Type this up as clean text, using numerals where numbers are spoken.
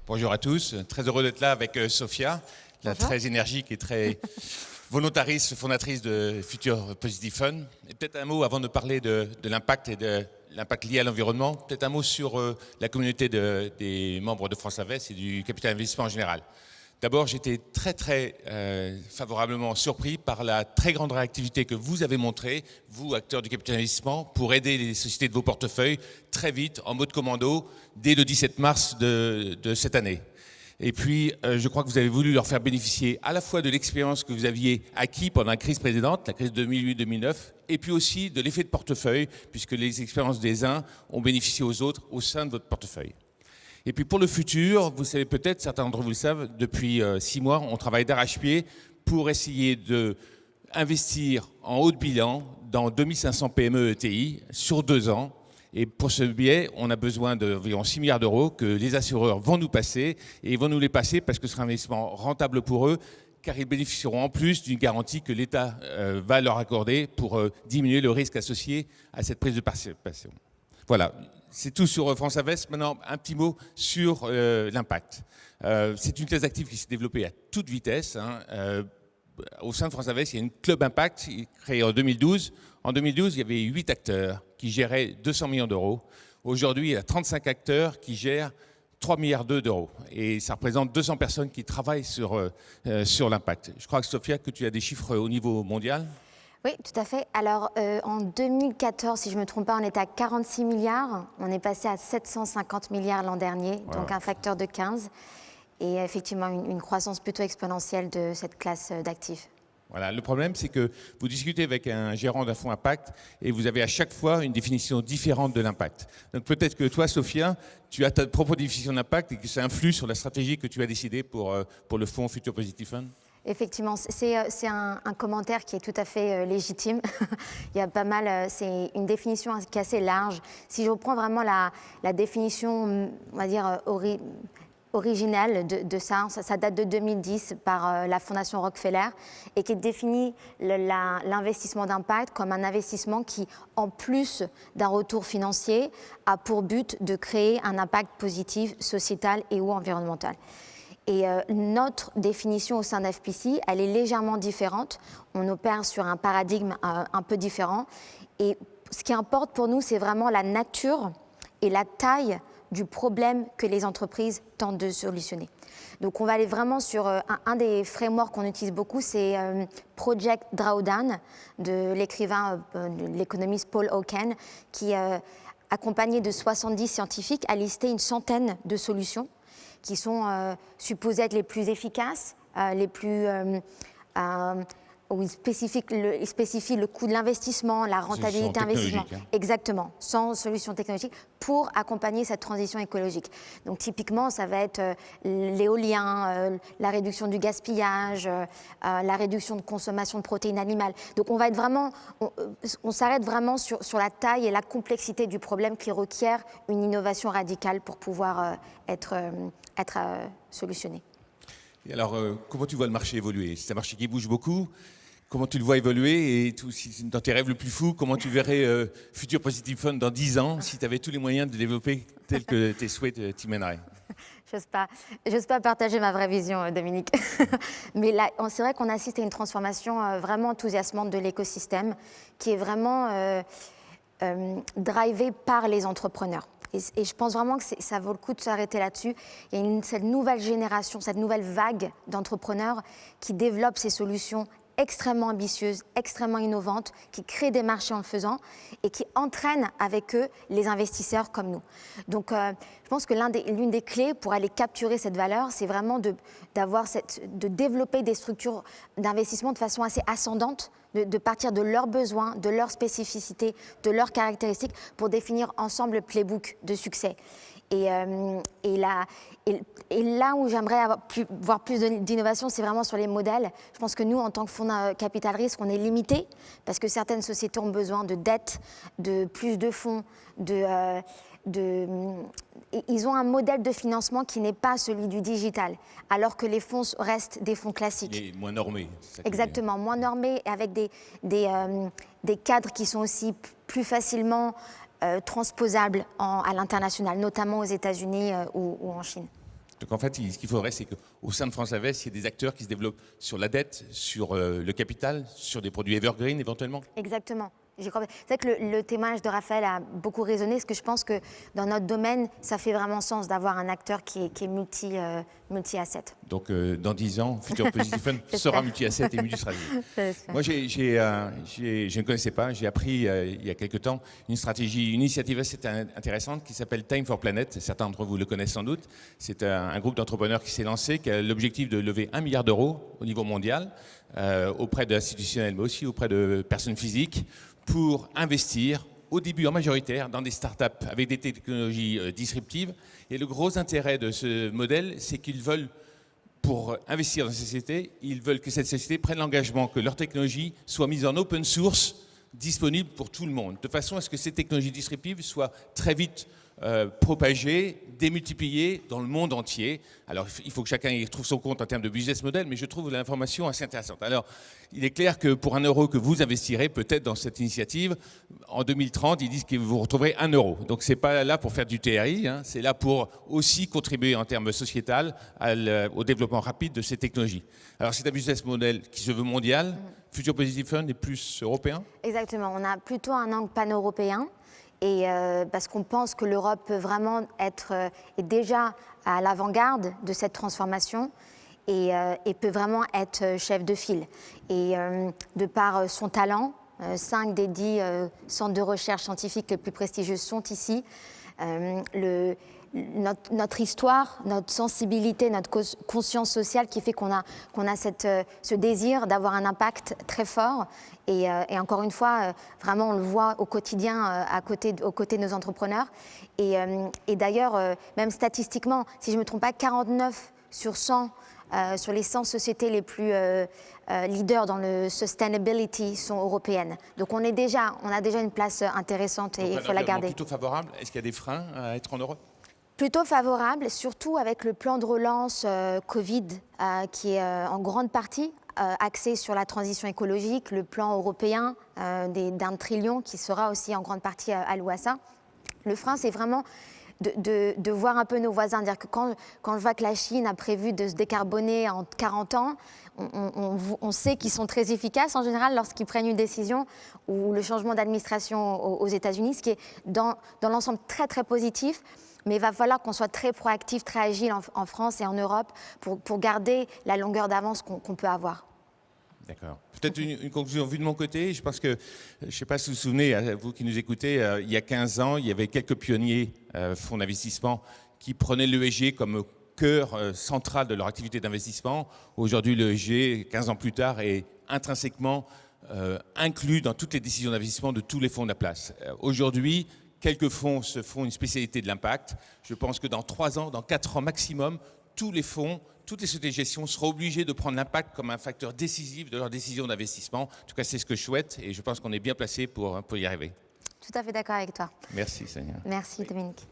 Bonjour à tous, très heureux d'être là avec Sophia, la très énergique et très volontariste, fondatrice de Future Positive Fund. Et peut-être un mot avant de parler de l'impact et de l'impact lié à l'environnement, peut-être un mot sur la communauté des membres de France Invest et du capital investissement en général. D'abord, j'étais très favorablement surpris par la très grande réactivité que vous avez montrée, vous, acteurs du capital investissement, pour aider les sociétés de vos portefeuilles très vite, en mode commando, dès le 17 mars de cette année. Et puis, je crois que vous avez voulu leur faire bénéficier à la fois de l'expérience que vous aviez acquis pendant la crise précédente, la crise 2008-2009, et puis aussi de l'effet de portefeuille, puisque les expériences des uns ont bénéficié aux autres au sein de votre portefeuille. Et puis pour le futur, vous savez peut-être, certains d'entre vous le savent, depuis 6 mois, on travaille d'arrache-pied pour essayer d'investir en haut de bilan dans 2500 PME ETI sur 2 ans. Et pour ce biais, on a besoin d'environ 6 milliards d'euros que les assureurs vont nous passer. Et ils vont nous les passer parce que ce sera un investissement rentable pour eux, car ils bénéficieront en plus d'une garantie que l'État va leur accorder pour diminuer le risque associé à cette prise de participation. Voilà. C'est tout sur France Invest. Maintenant, un petit mot sur l'impact. C'est une classe d'actifs qui s'est développée à toute vitesse. Au sein de France Invest, il y a une Club Impact créée en 2012. En 2012, il y avait 8 acteurs qui géraient 200 millions d'euros. Aujourd'hui, il y a 35 acteurs qui gèrent 3 milliards d'euros. Et ça représente 200 personnes qui travaillent sur l'impact. Je crois que Sophia, que tu as des chiffres au niveau mondial. Oui, tout à fait. Alors, en 2014, si je ne me trompe pas, on était à 46 milliards. On est passé à 750 milliards l'an dernier, donc un facteur de 15. Et effectivement, une croissance plutôt exponentielle de cette classe d'actifs. Voilà. Le problème, c'est que vous discutez avec un gérant d'un fonds impact et vous avez à chaque fois une définition différente de l'impact. Donc peut-être que toi, Sophia, tu as ta propre définition d'impact et que ça influe sur la stratégie que tu as décidée pour le fonds Future Positive Fund. Effectivement, c'est un commentaire qui est tout à fait légitime. Il y a pas mal, c'est une définition qui est assez large. Si je reprends vraiment la définition, on va dire, originale de ça date de 2010 par la Fondation Rockefeller et qui définit l'investissement d'impact comme un investissement qui, en plus d'un retour financier, a pour but de créer un impact positif, sociétal et ou environnemental. Et notre définition au sein d'FPC, elle est légèrement différente. On opère sur un paradigme un peu différent. Et ce qui importe pour nous, c'est vraiment la nature et la taille du problème que les entreprises tentent de solutionner. Donc on va aller vraiment sur un des frameworks qu'on utilise beaucoup, c'est Project Drawdown de l'écrivain, de l'économiste Paul Hawken, qui, accompagné de 70 scientifiques, a listé une centaine de solutions qui sont supposées être les plus efficaces, les plus où il spécifie le coût de l'investissement, la rentabilité d'investissement. Exactement, sans solution technologique pour accompagner cette transition écologique. Donc typiquement, ça va être l'éolien, la réduction du gaspillage, la réduction de consommation de protéines animales. Donc on va être vraiment, on s'arrête vraiment sur la taille et la complexité du problème qui requiert une innovation radicale pour pouvoir être solutionné. Et alors, comment tu vois le marché évoluer? C'est un marché qui bouge beaucoup. Comment tu le vois évoluer et dans tes rêves le plus fous, comment tu verrais Future Positive Fund dans 10 ans si tu avais tous les moyens de développer tel que tes souhaits t'y mèneraient? J'ose pas partager ma vraie vision, Dominique. Mais là, c'est vrai qu'on assiste à une transformation vraiment enthousiasmante de l'écosystème qui est vraiment drivée par les entrepreneurs. Et je pense vraiment que ça vaut le coup de s'arrêter là-dessus. Il y a cette nouvelle génération, cette nouvelle vague d'entrepreneurs qui développent ces solutions extrêmement ambitieuses, extrêmement innovantes, qui créent des marchés en le faisant et qui entraînent avec eux les investisseurs comme nous. Donc, je pense que l'une des clés pour aller capturer cette valeur, c'est vraiment de développer des structures d'investissement de façon assez ascendante, de partir de leurs besoins, de leurs spécificités, de leurs caractéristiques pour définir ensemble le playbook de succès. Et là où j'aimerais voir plus d'innovation, c'est vraiment sur les modèles. Je pense que nous, en tant que fonds capital risque, on est limité parce que certaines sociétés ont besoin de dettes, de plus de fonds, ils ont un modèle de financement qui n'est pas celui du digital, alors que les fonds restent des fonds classiques. Et moins normés. Exactement, moins normés, avec des cadres qui sont aussi plus facilement transposables à l'international, notamment aux États-Unis ou en Chine. Donc en fait, ce qu'il faudrait, c'est qu'au sein de France Invest, il y ait des acteurs qui se développent sur la dette, sur le capital, sur des produits evergreen éventuellement. Exactement. C'est vrai que le témoignage de Raphaël a beaucoup résonné, parce que je pense que dans notre domaine, ça fait vraiment sens d'avoir un acteur qui est multi-asset. Donc dans 10 ans, Future Positive Fund sera multi-asset et multi-stratégie. Moi, je ne connaissais pas, j'ai appris il y a quelque temps une initiative assez intéressante qui s'appelle Time for Planet. Certains d'entre vous le connaissent sans doute. C'est un groupe d'entrepreneurs qui s'est lancé, qui a l'objectif de lever 1 milliard d'euros au niveau mondial, auprès d'institutionnels, mais aussi auprès de personnes physiques, pour investir au début en majoritaire dans des startups avec des technologies disruptives. Et le gros intérêt de ce modèle, c'est qu'ils veulent, pour investir dans ces sociétés, ils veulent que cette société prenne l'engagement que leur technologie soit mise en open source, disponible pour tout le monde, de façon à ce que ces technologies disruptives soient très vite propagées, démultipliées dans le monde entier. Alors il faut que chacun y trouve son compte en termes de business model, mais je trouve l'information assez intéressante. Alors il est clair que pour 1 euro que vous investirez peut-être dans cette initiative, en 2030, ils disent que vous retrouverez 1 euro. Donc c'est pas là pour faire du TRI, hein, c'est là pour aussi contribuer en termes sociétal au développement rapide de ces technologies. Alors c'est un business model qui se veut mondial. Future Positive Fund est plus européen? Exactement, on a plutôt un angle pan-européen. Et parce qu'on pense que l'Europe peut vraiment est déjà à l'avant-garde de cette transformation et peut vraiment être chef de file. Et de par son talent, 5 des 10 centres de recherche scientifique les plus prestigieux sont ici. Notre histoire, notre sensibilité, notre conscience sociale qui fait qu'on a ce désir d'avoir un impact très fort. Et encore une fois, vraiment, on le voit au quotidien aux côtés de nos entrepreneurs. Et d'ailleurs, même statistiquement, si je ne me trompe pas, 49 sur 100 sur les 100 sociétés les plus leaders dans le sustainability sont européennes. Donc on a déjà une place intéressante et il faut la garder. Plutôt favorable. Est-ce qu'il y a des freins à être en Europe? Plutôt favorable, surtout avec le plan de relance Covid qui est en grande partie axé sur la transition écologique, le plan européen d'1 trillion qui sera aussi en grande partie alloué à ça. Le frein, c'est vraiment de voir un peu nos voisins, dire que quand je vois que la Chine a prévu de se décarboner en 40 ans, on sait qu'ils sont très efficaces en général lorsqu'ils prennent une décision, ou le changement d'administration aux États-Unis, ce qui est dans l'ensemble très très positif. Mais il va falloir qu'on soit très proactif, très agile en France et en Europe pour garder la longueur d'avance qu'on peut avoir. D'accord. Peut-être une conclusion vue de mon côté. Je pense que, je ne sais pas si vous vous souvenez, vous qui nous écoutez, il y a 15 ans, il y avait quelques pionniers fonds d'investissement qui prenaient l'ESG comme cœur central de leur activité d'investissement. Aujourd'hui, l'ESG, 15 ans plus tard, est intrinsèquement inclus dans toutes les décisions d'investissement de tous les fonds de la place. Aujourd'hui, quelques fonds se font une spécialité de l'impact. Je pense que dans 3 ans, dans 4 ans maximum, tous les fonds, toutes les sociétés de gestion seront obligées de prendre l'impact comme un facteur décisif de leur décision d'investissement. En tout cas, c'est ce que je souhaite et je pense qu'on est bien placé pour y arriver. Tout à fait d'accord avec toi. Merci, Sonia. Merci, Dominique.